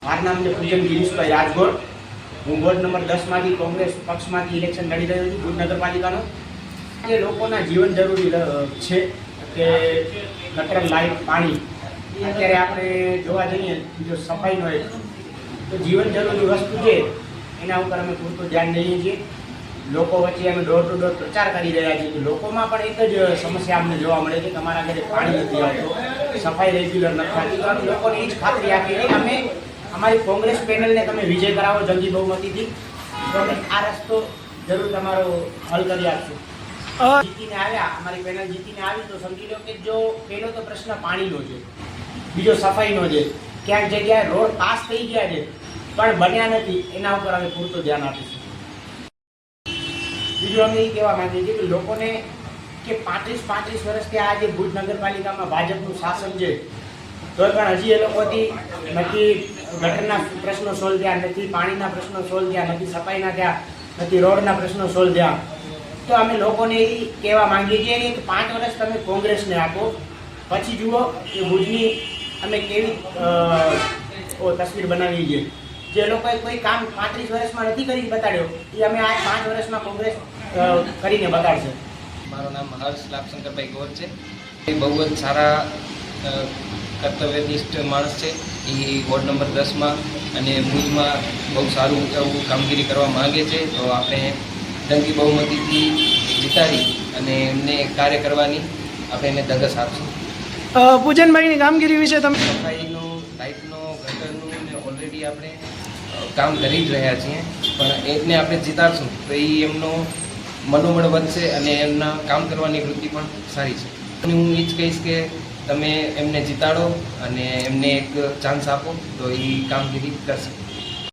મારું નામ છે પૂજન ગિરીશભાઈ રાજગોર. હું વોર્ડ નંબર 10માંથી કોંગ્રેસ પક્ષમાંથી ઇલેક્શન લડી રહ્યો છું ભુજ નગરપાલિકાનો. જે લોકોના જીવન જરૂરી છે કે ગટર, લાઇટ, પાણી. અત્યારે આપણે જોવા જઈએ જો સફાઈનો એક તો જીવન જરૂરી વસ્તુ છે એના ઉપર અમે પૂરતું ધ્યાન દઈએ છીએ. લોકો વચ્ચે અમે ડોર ટુ ડોર પ્રચાર કરી રહ્યા છીએ. લોકોમાં પણ એક જ સમસ્યા અમને જોવા મળે છે કે અમારા ઘરે પાણી નથી આવતું, સફાઈ રેગ્યુલર નથી થતી. તો અમે લોકોને એ જ ખાતરી આપીએ છીએ અમે અમારી કોંગ્રેસ પેનલને તમે વિજય કરાવો જંગી બહુમતીથી, તો અમે આ રસ્તો જરૂર તમારો હલ કરી આપશું. જીતીને આવ્યા, અમારી પેનલ જીતીને આવી તો સમજી લો કે જો પહેલો તો પ્રશ્ન પાણીનો છે, બીજો સફાઈનો છે. ક્યાંક જગ્યાએ રોડ પાસ થઈ ગયા છે પણ બન્યા નથી, એના ઉપર અમે પૂરતું ધ્યાન આપીશું. બીજું અમે એ કહેવા માંગીએ છીએ કે લોકોને કે 35 વર્ષથી આ જે ભુજ નગરપાલિકામાં ભાજપનું શાસન છે તો પણ હજી એ લોકોથી નથી ગટરના પ્રશ્નો સોલ્વ થયા, નથી પાણીના પ્રશ્નો સોલ્વ થયા, નથી સફાઈના થયા, નથી રોડના પ્રશ્નો સોલ્વ થયા. તો અમે લોકોને એ કહેવા માંગીએ છીએ કે 5 વર્ષ તમે કોંગ્રેસને આપો, પછી જુઓ કે ભુજની અમે કેવી તસવીર બનાવી છે. જે લોકોએ કોઈ કામ 35 વર્ષમાં નથી કરી બતાડ્યો એ અમે આ 5 વર્ષમાં કોંગ્રેસ કરીને બતાડશે. મારું નામ હર્ષ લાભશંકરભાઈ ગોર છે. એ બહુ જ સારા કર્તવ્યનિષ્ઠ માણસ છે. એ વોર્ડ નંબર 10માં અને ભુજમાં બહુ સારું એવું કામગીરી કરવા માગે છે. તો આપણે જંગી બહુમતીથી જીતાડી અને એમને કાર્ય કરવાની આપણે એને ધગસ આપશું. પૂજનભાઈની કામગીરી વિશે તમે સફાઈનું, લાઇટનો, ગટરનું ને ઓલરેડી આપણે કામ કરી જ રહ્યા છીએ, પણ એને આપણે જીતાડશું તો એ એમનો મનોબળ વધશે અને એમના કામ કરવાની વૃત્તિ પણ સારી છે. અને હું એ જ કહીશ કે તમે એમને જીતાડો અને એમને એક ચાન્સ આપો તો એ કામગીરી કરશે.